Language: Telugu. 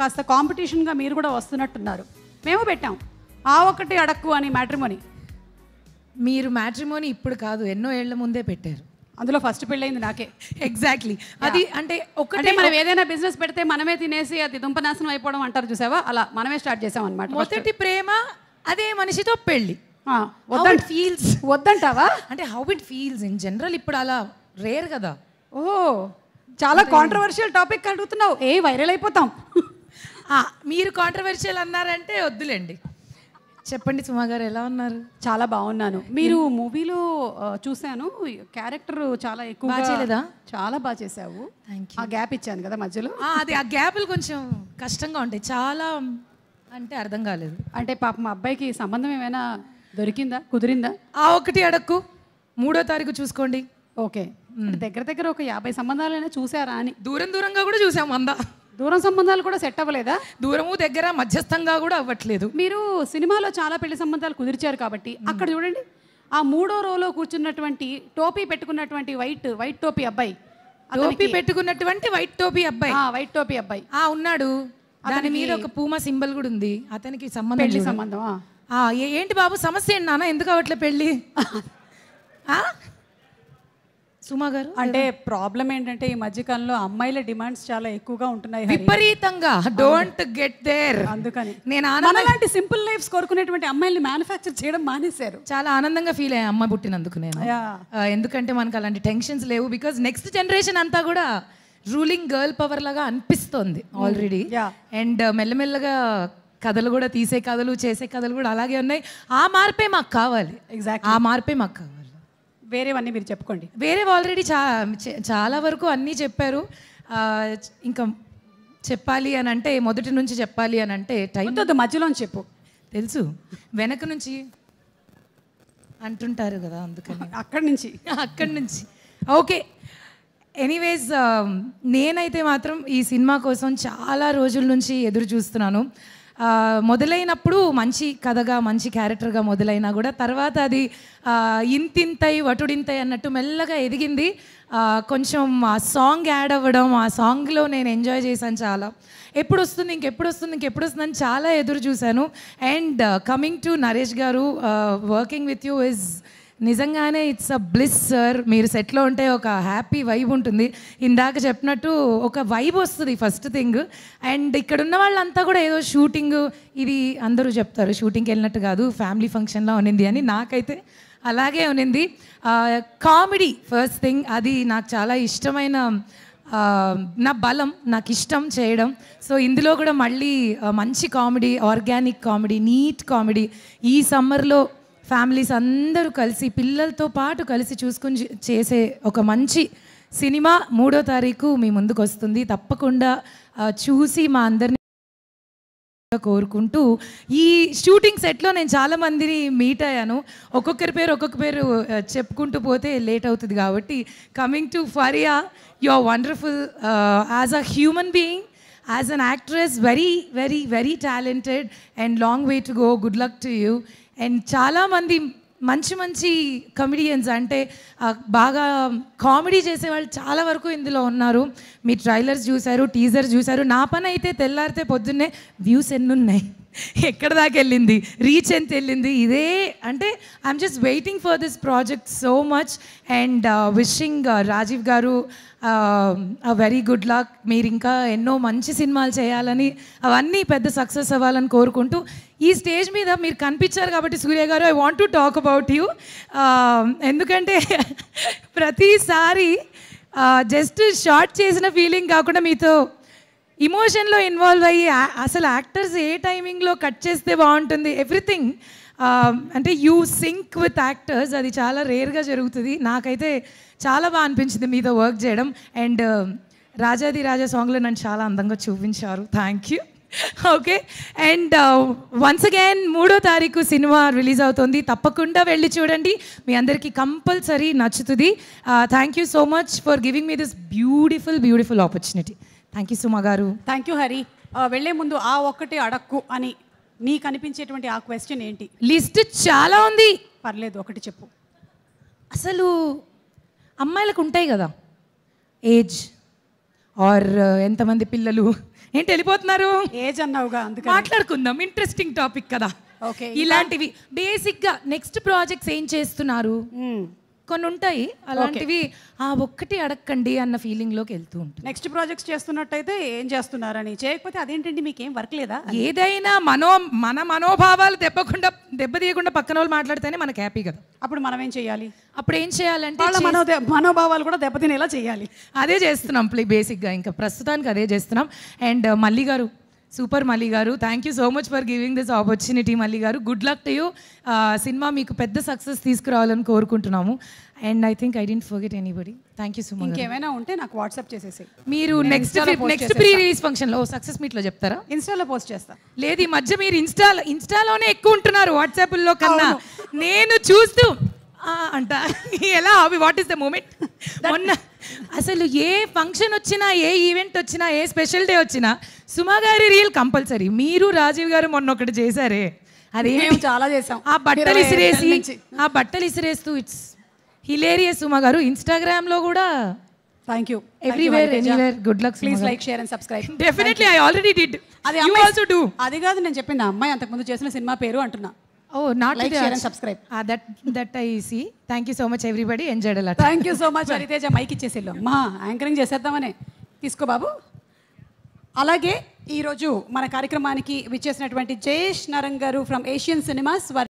కాస్త కాంపిటీషన్గా మీరు కూడా వస్తున్నట్టున్నారు. మేము పెట్టాం ఆ ఒకటి అడక్కు అని మ్యాట్రిమోని. మీరు మ్యాట్రిమోని ఇప్పుడు కాదు, ఎన్నో ఏళ్ల ముందే పెట్టారు. అందులో ఫస్ట్ పెళ్ళయింది నాకే. ఎగ్జాక్ట్లీ. అది అంటే ఒకటే మనం ఏదైనా బిజినెస్ పెడితే మనమే తినేసి అది దుంపనాశనం అయిపోవడం అంటారు చూసావా, అలా మనమే స్టార్ట్ చేసాం అనమాట. మొదటి ప్రేమ అదే మనిషితో పెళ్ళి. ఫీల్స్ వద్దంటావా? అంటే how it feels in general ఇప్పుడు అలా రేర్ కదా. ఓ చాలా కాంట్రవర్షియల్ టాపిక్ అడుగుతున్నావు, వైరల్ అయిపోతాం. మీరు కాంట్రవర్షియల్ అన్నారంటే వద్దులేండి. చెప్పండి సుమా గారు, ఎలా ఉన్నారు? చాలా బాగున్నాను. మీరు మూవీలో చూశాను, క్యారెక్టర్ చాలా ఎక్కువ చేయలేదా? చాలా బాగా చేసావు. ఆ గ్యాప్ ఇచ్చాను కదా మధ్యలో. అది ఆ గ్యాప్లు కొంచెం కష్టంగా ఉంటాయి, చాలా అంటే అర్థం కాలేదు. అంటే పాప మా అబ్బాయికి సంబంధం ఏమైనా దొరికిందా, కుదిరిందా? ఆ ఒకటి అడక్కు 3వ తారీఖు చూసుకోండి. ఓకే, దగ్గర దగ్గర ఒక 50 సంబంధాలైనా చూసారా అని. దూరంగా కూడా చూసాం. దూరం సంబంధాలు కూడా సెట్ అవ్వలేదా? దూరము దగ్గర మధ్యస్థంగా కూడా అవ్వట్లేదు. మీరు సినిమాలో చాలా పెళ్లి సంబంధాలు కుదిర్చారు కాబట్టి అక్కడ చూడండి, ఆ 3వ రోలో కూర్చున్నటువంటి టోపీ పెట్టుకున్నటువంటి వైట్ టోపీ అబ్బాయి, టోపీ పెట్టుకున్నటువంటి వైట్ టోపీ అబ్బాయి, వైట్ టోపీ అబ్బాయి ఉన్నాడు. దాని మీద ఒక పూమా సింబల్ కూడా ఉంది. అతనికి సంబంధం, పెళ్లి సంబంధం. ఏంటి బాబు సమస్య ఏంటి నాన్న, ఎందుకు అవట్లే పెళ్ళి? సుమా గారు, అంటే ప్రాబ్లం ఏంటంటే ఈ మధ్యకాలంలో అమ్మాయిల డిమాండ్స్ చాలా ఎక్కువగా ఉంటున్నాయి విపరీతంగా. Don't get there. అందుకని నేను మనలాంటి సింపుల్ లైఫ్స్ కోరుకునేటువంటి అమ్మాయిల్ని మ్యానుఫ్యాక్చర్ చేయడం మానేశారు. చాలా ఆనందంగా ఫీల్ అయ్యా అమ్మాయి పుట్టినందుకు నేను. ఎందుకంటే మనకు అలాంటి టెన్షన్స్ లేవు. బికాజ్ నెక్స్ట్ జనరేషన్ అంతా కూడా రూలింగ్ గర్ల్ పవర్ లాగా అనిపిస్తోంది ఆల్రెడీ. అండ్ మెల్లమెల్లగా కథలు కూడా, తీసే కథలు, చేసే కథలు కూడా అలాగే ఉన్నాయి. ఆ మార్పే మాకు కావాలి. ఆ మార్పే మాకు కావాలి. వేరేవన్నీ మీరు చెప్పుకోండి. వేరే ఆల్రెడీ చాలా వరకు అన్నీ చెప్పారు. ఇంకా చెప్పాలి అని అంటే, మొదటి నుంచి చెప్పాలి అని అంటే టైం మధ్యలో చెప్పు. తెలుసు, వెనక నుంచి అంటుంటారు కదా, అందుకని అక్కడి నుంచి. ఓకే, ఎనీవేస్, నేనైతే మాత్రం ఈ సినిమా కోసం చాలా రోజుల నుంచి ఎదురు చూస్తున్నాను. మొదలైనప్పుడు మంచి కథగా, మంచి క్యారెక్టర్గా మొదలైనా కూడా తర్వాత అది ఇంతింతై వటుడింతై అన్నట్టు మెల్లగా ఎదిగింది. కొంచెం ఆ సాంగ్ యాడ్ అవ్వడం, ఆ సాంగ్లో నేను ఎంజాయ్ చేశాను చాలా. ఎప్పుడు వస్తుంది అని చాలా ఎదురు చూశాను. అండ్ కమింగ్ టు నరేష్ గారు, వర్కింగ్ విత్ యూ ఇస్ నిజంగానే ఇట్స్ అ బ్లిస్ సార్. మీరు సెట్లో ఉంటే ఒక హ్యాపీ వైబ్ ఉంటుంది. ఇందాక చెప్పినట్టు ఒక వైబ్ వస్తుంది ఫస్ట్ థింగ్. అండ్ ఇక్కడ ఉన్న వాళ్ళంతా కూడా ఏదో షూటింగ్, ఇది అందరూ చెప్తారు షూటింగ్కి వెళ్ళినట్టు కాదు, ఫ్యామిలీ ఫంక్షన్లో ఉన్నింది అని. నాకైతే అలాగే ఉన్నింది. కామెడీ ఫస్ట్ థింగ్, అది నాకు చాలా ఇష్టమైన, నా బలం, నాకు ఇష్టం చేయడం. సో ఇందులో కూడా మళ్ళీ మంచి comedy, organic comedy, neat comedy. ఈ సమ్మర్లో ఫ్యామిలీస్ అందరూ కలిసి, పిల్లలతో పాటు కలిసి చూసుకుని చేసే ఒక మంచి సినిమా 3వ తారీఖు మీ ముందుకు వస్తుంది. తప్పకుండా చూసి మా అందరినీ కోరుకుంటూ, ఈ షూటింగ్ సెట్లో నేను చాలామందిని మీట్ అయ్యాను. ఒక్కొక్క పేరు చెప్పుకుంటూ పోతే లేట్ అవుతుంది కాబట్టి, coming to Faria, you are wonderful as a human being, as an actress, very very very talented and long way to go. Good luck to you. And చాలామంది మంచి కమెడియన్స్, అంటే బాగా కామెడీ చేసేవాళ్ళు చాలా వరకు ఇందులో ఉన్నారు. మీ ట్రైలర్స్ చూశారు, టీజర్స్ చూశారు. నా పని అయితే తెల్లారితే పొద్దున్నే వ్యూస్ ఎన్ని ఉన్నాయి, ఎక్కడ దాకా వెళ్ళింది, రీచ్ ఎంత వెళ్ళింది, ఇదే. అంటే I'm just waiting for this project so much. And wishing Rajiv garu very good luck. మీరు ఇంకా ఎన్నో మంచి సినిమాలు చేయాలని, అవన్నీ పెద్ద సక్సెస్ అవ్వాలని కోరుకుంటూ, ఈ స్టేజ్ మీద మీరు కనిపించారు కాబట్టి సూర్య గారు, I want to talk about you. ఎందుకంటే ప్రతిసారి జస్ట్ షార్ట్ చేసిన ఫీలింగ్ కాకుండా మీతో ఇమోషన్లో ఇన్వాల్వ్ అయ్యి, అసలు యాక్టర్స్ ఏ టైమింగ్లో కట్ చేస్తే బాగుంటుంది, ఎవ్రీథింగ్. అంటే యూ సింక్ విత్ యాక్టర్స్, అది చాలా రేర్గా జరుగుతుంది. నాకైతే చాలా బాగా అనిపించింది మీతో వర్క్ చేయడం. అండ్ రాజాది రాజా సాంగ్లో నన్ను చాలా అందంగా చూపించారు. Thank you. Okay, and once again 3వ తారీఖు సినిమా రిలీజ్ అవుతుంది. తప్పకుండా వెళ్ళి చూడండి, మీ అందరికీ కంపల్సరీ నచ్చుతుంది. Thank you so much for giving me this beautiful opportunity. Thank you Suma garu. Thank you Hari. వెళ్ళే ముందు ఆ ఒక్కటి అడక్కు అని నీకు అనిపించేటువంటి ఆ క్వశ్చన్ ఏంటి? లిస్ట్ చాలా ఉంది. పర్లేదు, ఒకటి చెప్పు. అసలు అమ్మాయిలకు ఉంటాయి కదా ఏజ్, ఆర్ ఎంతమంది పిల్లలు ఏంటి వెళ్ళిపోతున్నారు ఏజ్ అన్నావుగా అందుకని మాట్లాడుకుందాం ఇంట్రెస్టింగ్ టాపిక్ కదా ఓకే ఇలాంటివి బేసిక్గా నెక్స్ట్ ప్రాజెక్ట్స్ ఏం చేస్తున్నారు కొన్ని ఉంటాయి అలాంటివి ఆ ఒక్కటి అడగండి అన్న ఫీలింగ్లోకి వెళ్తూ ఉంటుంది నెక్స్ట్ ప్రాజెక్ట్స్ చేస్తున్నట్టయితే ఏం చేస్తున్నారని చేయకపోతే అదేంటండి మీకేం వర్క్ లేదా ఏదైనా మన మనోభావాలు దెబ్బతీయకుండా పక్కన వాళ్ళు మాట్లాడితేనే మనకి హ్యాపీ కదా అప్పుడు మనం ఏం చేయాలి అప్పుడు ఏం చేయాలంటే వాళ్ళ మనోభావాలు కూడా దెబ్బతినేలా చేయాలి అదే చేస్తున్నాం బేసిక్గా ఇంకా ప్రస్తుతానికి అదే చేస్తున్నాం అండ్ మల్లి గారు super Malli garu thank you so much for giving this opportunity Malli garu good luck to you cinema మీకు పెద్ద సక్సెస్ తీసుకురావాలని కోరుకుంటున్నాము and I think I didn't forget anybody thank you so much ఇంకేమైనా ఉంటే నాకు వాట్సాప్ చేసేసి మీరు నెక్స్ట్ ప్రీ రిలీజ్ ఫంక్షన్లో సక్సెస్ మీట్లో చెప్తారా ఇన్స్టాలో పోస్ట్ చేస్తా లేదు ఈ మధ్య మీరు ఇన్స్టాలోనే ఎక్కువ ఉంటున్నారు వాట్సాప్లో కన్నా నేను చూస్తూ అంట ఎలా అవి వాట్ ఈస్ ద మూమెంట్ మొన్న అసలు ఏ ఫంక్షన్ వచ్చినా ఏ ఈవెంట్ వచ్చినా ఏ స్పెషల్ డే వచ్చినా సుమా గారి రీల్ కంపల్సరీ మీరు రాజీవ్ గారు మొన్న ఒకటి చేశారే అదే చాలా చేసాం ఆ బట్టలు ఇసిరేస్తూ ఇట్స్ హిలేరియస్ సుమా గారు ఇన్స్టాగ్రామ్లో కూడా thank you everywhere anywhere good luck please like share and subscribe definitely I already did అది ఆల్సో డూ అది కాదు నేను చెప్పింది అమ్మాయి అంతకుముందు చేసిన సినిమా పేరు అంటున్నా Oh, not like, share and subscribe. That I see. Thank you so much, everybody. Enjoyed a lot. Thank you so much, Haritheja. Mic ఇచ్చేసేళ్ళు మా యాంకరింగ్ చేసేద్దామనే తీసుకో బాబు. అలాగే ఈరోజు మన కార్యక్రమానికి విచ్చేసినటువంటి జయేష్ నరంగ్ గారు ఫ్రమ్ ఏషియన్ సినిమాస్